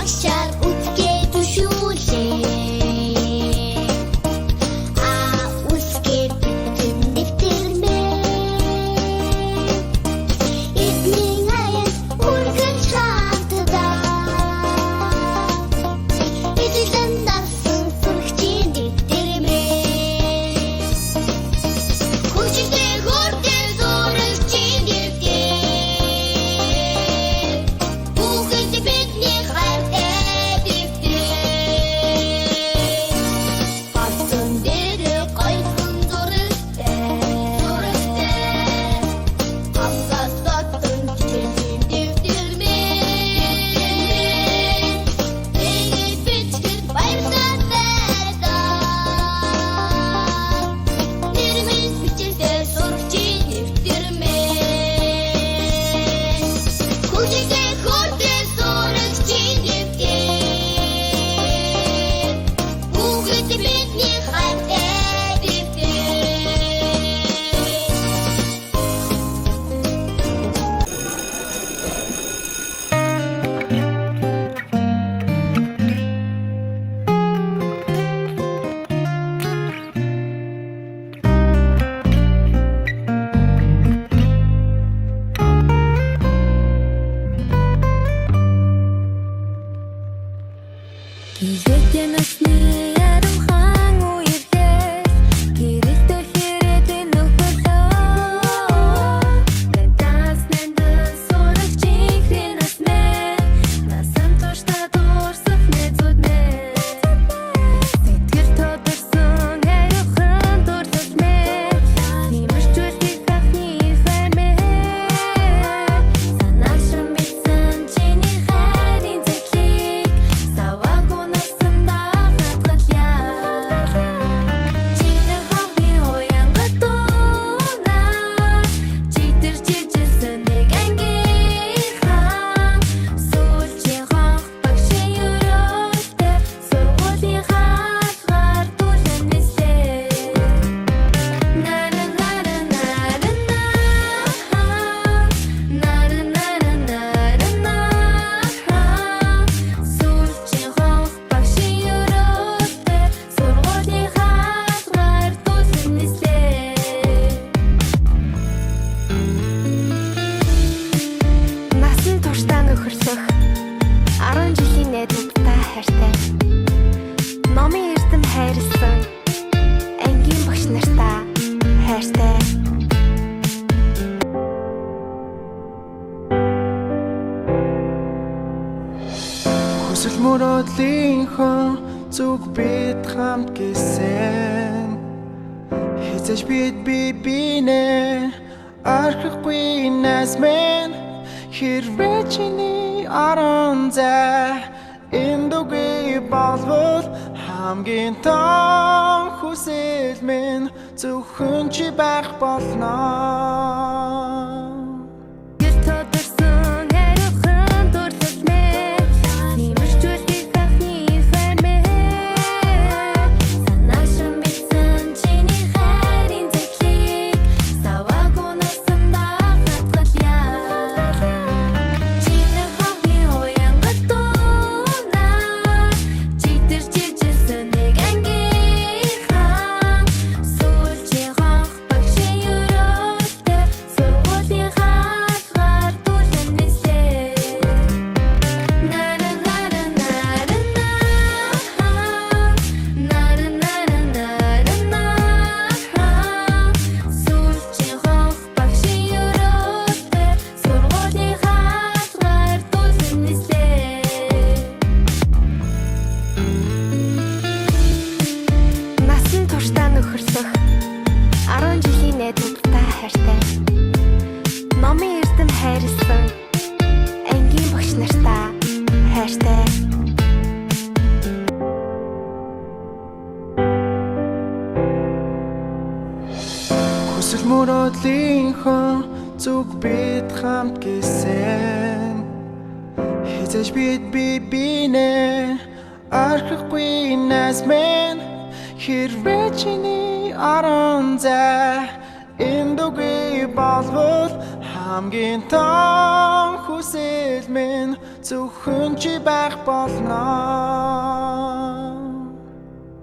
Уншаад үзгээ түшүүлээ. Үлсгээ битэн дэвтэрмээ. Эдний аяс үргэлж хамтдаа. Эзэн дасан сурагчийн дэвтэрмээ. Хүчтэй хурдан сурагчийн дэвтэр. Бүгд бидний хайртай дэвтэр. Хатсан дээр гойхон зурагтай. Хамсаас татсан чичээний дэвтэрмээ. Энийг бичгээд баярлалаа байдаа. Нэрмэс бичээсээ сурагчийн дэвтэрмээ. Хүчтэй хурдан сурагчийн дэвтэр. Бүгд бидний хайртай Гилэтэн насны ярамхан үедээ гэрэлтэй хэрэг нөхөрлөө. Нэнтас сурагчийн хренас мэн насан туршдаа дурсах нэзүүд мэн. Сэтгэл тодорсон хайрхан дурлал мэн. Нэмэрч үлдэх ахны фэмэн. Санаашин битсэн чиний хайрын зэклийг саваагүй насан дахатгалъя. Чиний хавны уянгад дунаа. Читэр чижилсэн нэг ангийнхан. Сүүлчийн хонх багшийн өрөөтэй. Сургуулийн хаалгаар түлэн нислээ. Сүүлчийн хонх багшийн өрөөтэй. Сургуулийн хаалгаар түлэн нислээ. Насан туршдаа нөхөрлөх 10 жилийн найзуудтай хайртай. Номын эрдэм хайрлсан ангийн багш нартай хайртай. Хүсэл мөрөөдлийнхөө зүг бид хамт гисэн. Хэзээч бид бинэ арахгүй нас мэн. Хэрвээ чиний аран зай эндүгүй болвол хамгийн том хүсэл минь зөвхөн чи байх болно. Гэр тодорсон хайрхан дурлал мэн. Нэмэрч үлдэх ахны фэмэн. Санаашин битсэн чиний хайрын зэклийг саваагүй насан дахатгалъя. Чиний хавны уянгад дунаа. Читэр чижилсэн нэг ангийнхан. Сүүлчийн хонх багшийн өрөөтэй. Сургуулийн хаалгаар түлэн нислээ. Сүүлчийн хонх багшийн өрөөтэй. Сургуулийн хаалгаар түлэн нислээ. Насан туршдаа нөхөрлөх 10 жилийн найзуудтай хайртай. Номын эрдэм хайрлсан ангийн багш нартай хайртай. Хүсэл мөрөөдлийнхөө зүг бид хамт гисэн. Хэзээч бид бинэ арахгүй нас мэн. Хэрвээ чиний аран зай эндүгүй болвол хамгийн том хүсэл минь зөвхөн чи байх болно.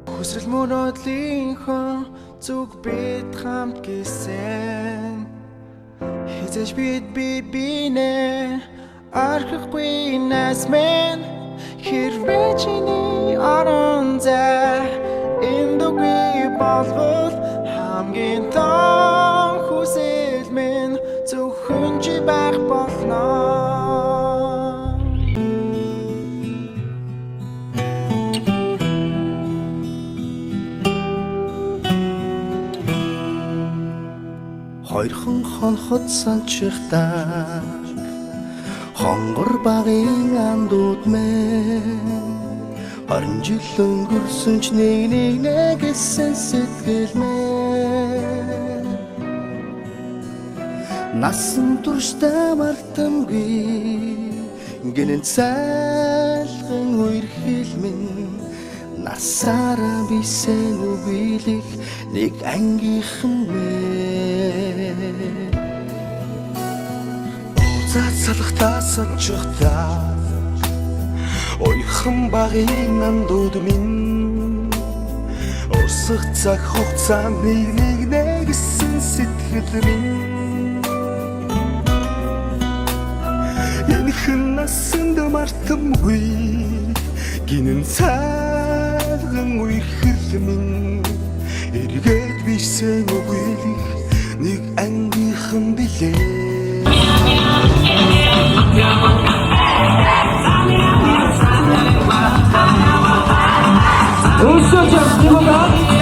Хүсэл мөрөөдлийнхөө зүг бид хамт гисэн хизэж бид бинэ арахгүй нас минь хэрвээ чиний орон зай эндүгүй болвол хамгийн том хүсэл минь зөвхөн чи байх болно. Хоёрхан хонхот санчихтаа хонгор багын андууд мэн 20 жил өнгөрсөн ч нэг гэсэн сэтгэл мэн насан туршдаа мартамгүй гинэн цайлган үерхэл минь насаараа бисен үгийлэх нэг ангийнхан мэн цацалхтаа санчихтаа ойхан багын андууд минь урсах цаг хугацаанд нэг гэсэн сэтгэл минь энэхэн насанд мартамгүй гинэн цайлган үерхэл минь эргээд бишсэн үгийлэх нэг ангийнхан билээ.嘘じゃん、